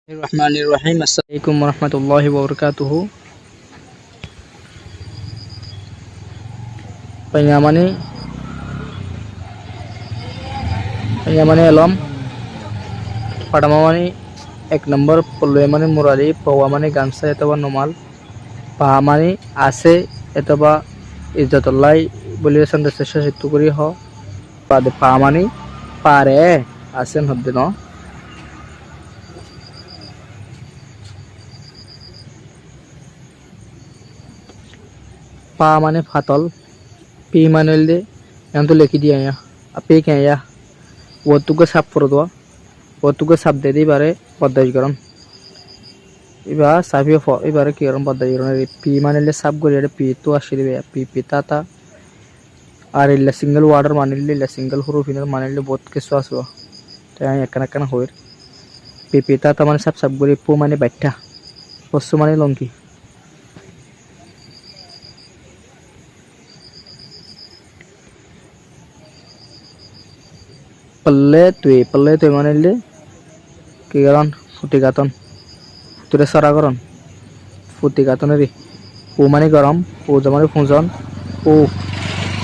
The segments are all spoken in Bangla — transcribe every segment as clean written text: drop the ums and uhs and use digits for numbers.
Bismillahirrahmanirrahim. Assalamualaikum warahmatullahi wabarakatuh. Penyamani penyamani alam padamani এক নম্বর পল্লুয়ামানি মুরারি পওয়ামানি গামসা অথবা নমাল পাহামানি আছে অথবা ইজ্জতুল্লাহ বলি সন্দেশ সিদ্ধ করি হ পাদে পাহামানি পারে আছেন হদ্দে ন পা মানে ফাতল পি মানে দে এখন তো লিখি দিয়া আপে কে ওতুকে সাপ করে দেওয়া ওতুকে সাপ দিয়ে দিবারে পদ্মাজীকরণ এবার সাপিও এবারে কি করম পদ্মাজীকরণ পি মানে সাপ করি পি তো আসি দিবে পি পিতা তা আর ইল্লা সিঙ্গেল ওয়ার্ডার মানিলে ইল্লা সিঙ্গেল হুরুফিনের মানিলে বহুত কিছু আসবো তাই একখানা একখানা হইর পি পিতা তা মানে সাপ সাপ করি পু মানে বাইঠা পশু মানে লঙ্কি পল্লে তুই মানিলে কি করন ফুটিকাতন ফুতুরে সরা করন ফুটিকাতনেরই পু মানে গরম পু মানে ফুঁজন পু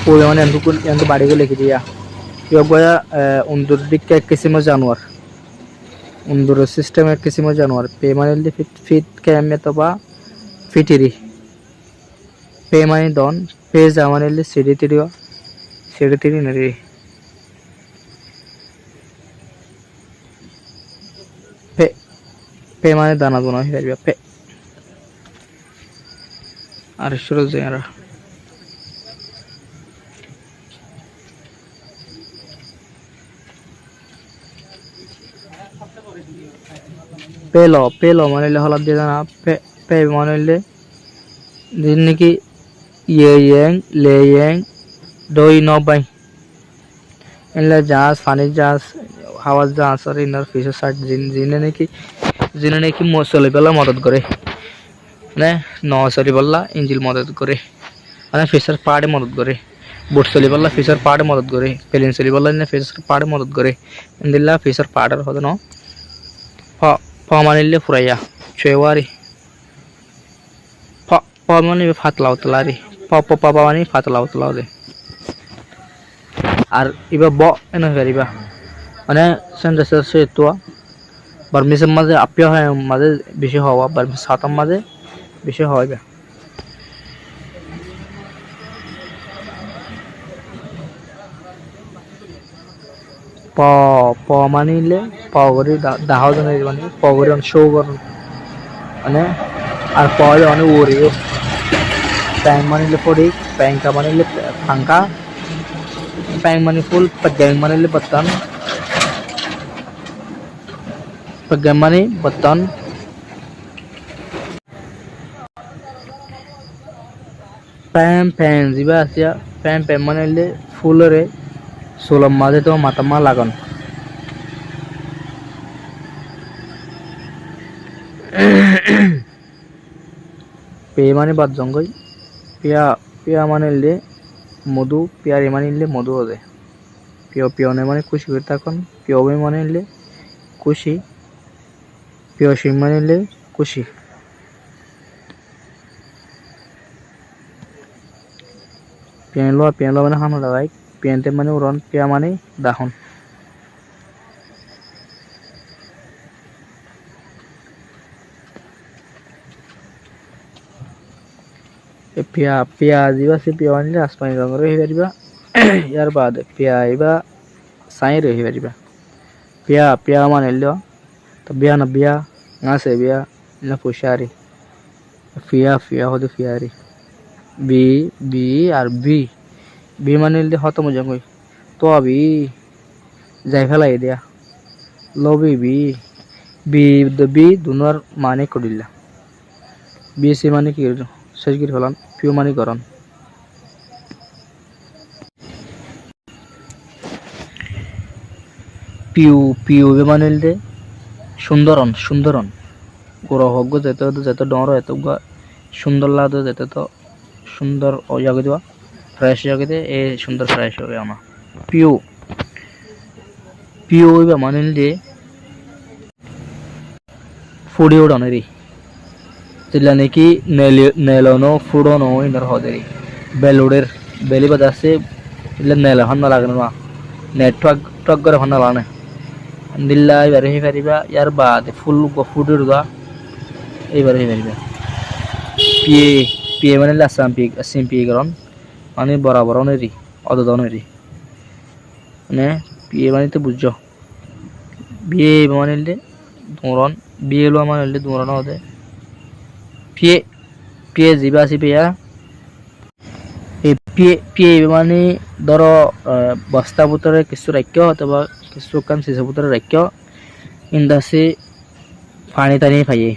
পু মানে এন্দু বাড়িকে লিখে দিয়া ইয়ে বয়া উন্দুর দিকে এক কিসিমের জানোয়ার উন্দুরের সিস্টেম এক কিসিমের জানোয়ার পে মানে ফিট ক্যামে তো বা ফিটিরি পে মানে দন পে যা মানে সিঁড়ি তিরি নেরি পে পে মানে দানা দোনা হয়ে যাবে পে আর শুরু যারা পেলো মানে হলাদ দিয়ে জানা পে মানে দিন নাকি ইয়েং লেয়েং দই নবাই এনলে জাহাজ পানির জাহাজ হাওয়ার জাহাজ আর ইনার ফিশার সাইড জিনে নাকি চলিবেলা মদত করে মানে চলিবেলা ইঞ্জিল মদত করে মানে ফিশার পাড়ে মদত করে বোট চলিবেলা ফিশার পাড়ে মদত করে প্লেন চলিবেলা ফিশার পাড়ে মদত করে এনদিল্লা ফিশার পাড়ের হতে ন মানিলে ফুরাইয়া চুয়ারি মানে ফাতলাও তলারি পাবা মানে ফাতলাও তলাও দে আর ইবা এনে ফেরিবা মানে সেন্টেন্স তো বার্মিসের মাঝে আপিয়া হয় মাঝে বেশি হওয়া বার্মিস সাতাম মাঝে বেশি হওয়া প প মানিলে প করে দাহ জনের মানে প করে শো করুন মানে আর প মানে ওরিও প্যাং মানিলে পড়ি প্যাংকা মানিলে ফাঙ্কা প্যাং মানে ফুল গ্যাং মানিলে বত্তান গ্যাং মানে বত্তান প্যাম যা আসিয়া প্যাম মানিলে ফুলরে সোলম মাঝে তো মাতামা লাগান পে মানে বাদ জঙ্গই পিয়া মানিলে মধু পিয়ারি মানিলে মধু হবে পিয়নে মানে খুশি করে তখন পিয়বে মানিলে খুশি পিয়সি মানিলে খুশি পিয়ালো মানে হানো লাগাই পিয়ানতে মানে উড়ন পিয়া মানে দাহন পিয়া যা সে পিয়া আনিলে আসমানি রঙের হয়ে পারিবা ইয়ার বাদ পিয়া আইবা সাইর হয়ে পারিবা পিয়া মানিল তো বিয়া না বিয়া আছে বিয়া না পুষারি ফিয়া হতে ফিয়ারি বি আর বি মানিল হত মজা কই তো আবি যাই ফেলাই দিয়া লবি বি দুনার মানে করিলা বি সে মানে কি শেষ করে ফেলান পিও মানে গরম পিউ মানিল দে সুন্দরন গ্রহ যেতে ডর এত সুন্দর লাগতো যেতে তো সুন্দর জাগে দেওয়া ফ্রেশ জাগে দে এ সুন্দর ফ্রেশ হবে আমার পিও মানিল দে ফুডি উড়ানেরি যেগুলা নাকি নেলনো ফুডনো ইনার হদেরি বেলুড়ের বেলি বাজাচ্ছে এগুলা নেল হন্না লাগে না নেট টক করে হন্না লানে দিল্লা এবার হয়ে পারিবা ইয়ার বাদ ফুল ফুডি উড়া এইবার হয়ে পারিবা পিয়ে পিয়ে মানে আসাম পিয়ে গরম মানে বরাবর নেরি অদনেরি মানে পিয়ে মানে তো বুঝছো বিয়ে মানে দৌড়ন বিয়ে লো মানে দৌড়ানো হতে পিয়ে পিয়ে যিবা আছে পিয়া এই পিয়ে পিয়ে মানে ধরো বস্তা ভিতরে কিছু রাখ্য অথবা কিছু কাম সিসা ভিতরে রাখ্য ইন্দাসে পানি টানি পাইয়ে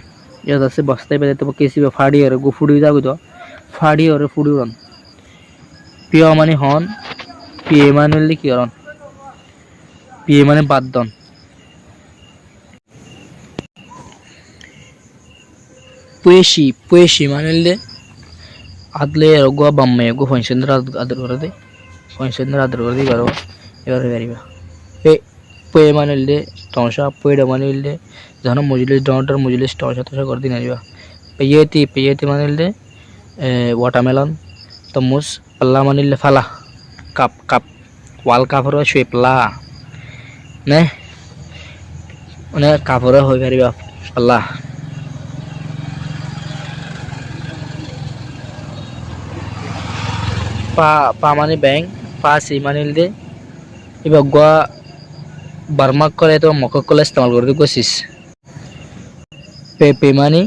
ইয়াত আছে বস্তায় পেলে তো কেসি ফাড়ি আর গু ফুড়ি যাবো তো ফাড়ি আর ফুড়ি উড়ন পিয়া মানে হন পিয়ে মানে কি হরন পিয়ে মানে বাদ দন পুয়েশি মানে adle gua bamme gua fonsendra adur korade fonsendra adur korade baro ebar bariba pe manilde tonsha poida manilde jana mujlis donor mujlis tonsha tosha kordi nariba peyeti manilde watermelon tamus palla manilde fala cup wal cover shape la ne one cover hoy bariba palla পা মানে ব্যাং পা সি মানে দে এবার গোয়া বার্মাক করে তো মকক কলে ইস্তেমাল করে দি কোশিস পে মানে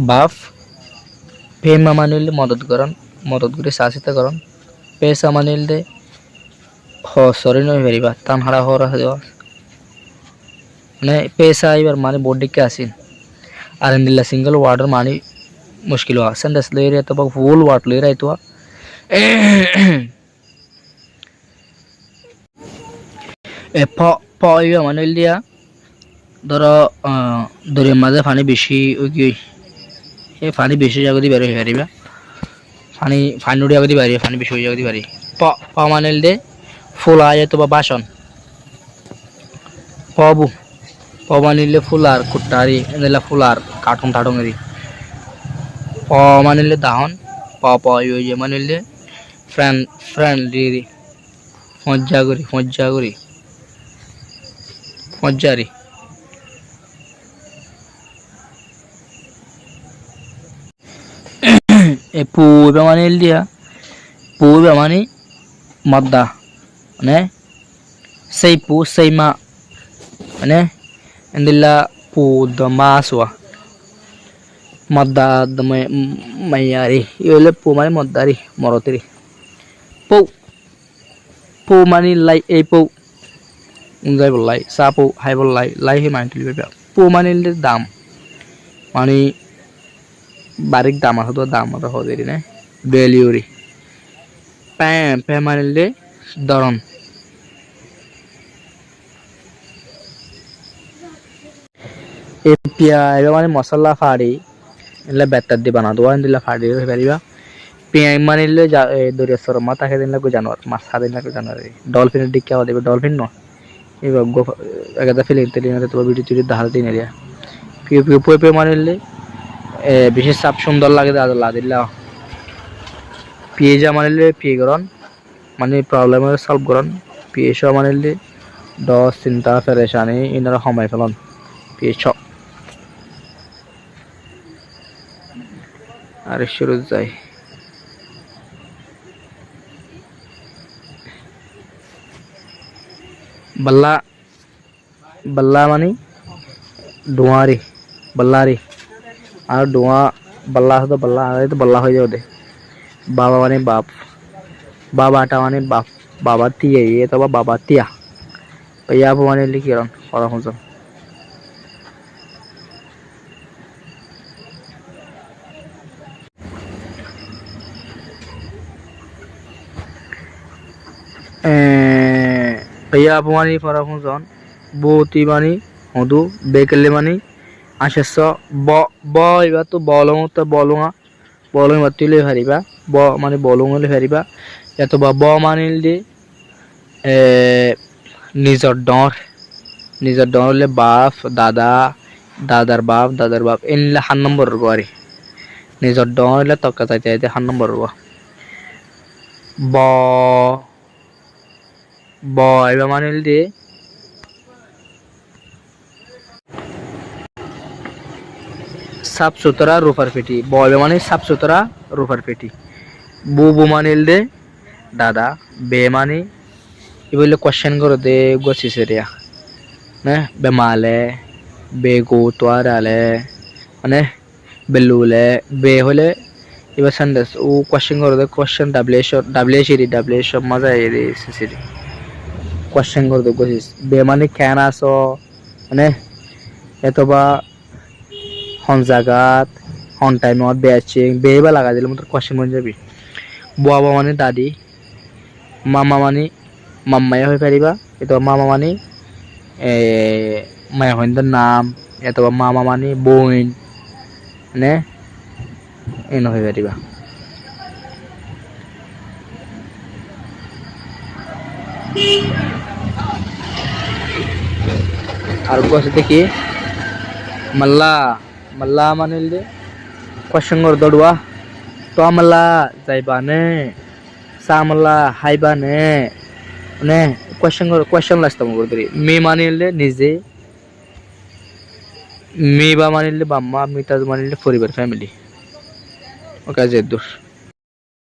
বাফ পেমা মানে মদত করে শাসিত করন পেসা মানে দে হ সরি নয় ভেরিবা তান হারা হরা দেওয়া মানে পেসা এবার মানে বডিকে আসিন আর নিলা সিঙ্গল ওয়ার্ডার মানে মুশকিল হওয়া সেন্ডাস লেরে তো ফুল ওয়াট লেরে আইতো ইয়া মানে দিয়া ধরো দরিয়ার মাঝে পানি বেশি পানি বেশি জায়গা দিয়ে বের হয়ে পারিবা পানি উড়ে জায়গা দিয়ে পারি পানি বেশি হয়ে জায়গা দিয়ে পারি প মানে দে ফুল আয় তো বা বাসন প মানিলে ফুলার কুট্টারি এলা ফুলার কার্টুন টাটুনেরি প মানিলে দাহন প ইয়ে মানিলে ফ্রেন্ডলি মজ্জারি এ পুবে মানে দিয়া পুবে মানে মদ্দা মানে সেই মা মানে এন্দিলা পুদ মাসwa মদ্দা দমে মাইয়ারি ইলে পু মানে মদ্দারি মরতরি পু মানে লাই এই পু উনজাই বললাই সাপু হাই বললাই লাই হে মাইন্ড লিবে পু মানে দাম মানে বারিক দাম আছে তো দাম আর হদেরি না বেলিউরি পে মানে দরন এ পিয়া এবার মানে মশলা ফাড়ি এলে বেতার দিয়ে বানা দেওয়া দিলা ফাড়ি হয়ে পারিবা পিয়া মানে দরিয়া সর মাথা খেয়ে দিন লাগবে জানোয়ার মাছ খা দিন লাগবে জানোয়ার ডলফিনের দিক কেউ দেবে ডলফিন ন এবার একটা ফিলিং তেলিং তোমার ভিডিও টিডিও দাহাল দিন এরিয়া পিও মানে বিশেষ সাপ সুন্দর লাগে দাদা দিল্লা পিএজা মানে পিয়ে গরন মানে প্রবলেম সলভ করন পিএস মানে দশ চিন্তা ফেরেশানি ইনারা সময় ফেলন পিএস আর শুরু যায় बल्ला मानी डुआरी बल्लारी और डुआ बल्ला तो बल्ला तो बल्ला हो जाओ दे बाबा माने बाप बाबा आटा माने बाप बाबा तिया ये तो बाबा तिया भैया आप माने लिखी रन और हम सब भैया आप मानी फरा हम सब बोती मानी होदू बेकले मानी आशेष ब इबा तो बलुंगा मतिले हारिबा ब माने बलुंगले हारिबा या तो ब मानिल दे निजर डर ले बाप दादा দাদার বাপ এনলে 7 নম্বর গোয়ারি নিজর ড হইলে তক্কা চাইতে চাইতে 7 নম্বর ব ব ব এবার মানিল দিয়ে সাফ সুতরা রূপার পেটি ব এবার মানে সাফ সুতরা রূপার পেটি বু মানিল দে দাদা বে মানে এ বললে কোশ্চেন করে দে গছিসেরিয়া না বেমালে বেগো তোয়ারালে মানে বেলুলে বে হলে এবার সেন্টেন্স ও কোশ্চেন করে দে কোশ্চেন ডাব্লিউ সব মজা এরি সিসিরি কোশ্চেন করে দে গছিস বে মানে কেন আসো মানে এতবা হন জাগাত হন টাইমত বেচিং বেবা লাগা দিলে মতো কোশ্চেন বন যাবি বাবা মানে দাদি মামা মানে মাম্মাই হয়ে পারিবা এটা মামা মানে মায়া হইন্দার নাম অথবা মামা মানে বোন মানে এন হয়ে পারিবা আর গছ দেখি মাল্লা মাল্লা মানিল দে কোশ্চেন কর দড়ুয়া তো মাল্লা যাইবানে সামলা হাইবানে মানে কোশ্চেন লাস্তাম করে মে মানিলে নিজে মে বা মানিলে বাম্মা মিতাজ মানিলে পরিবার ফ্যামিলি ওকে যে দোষ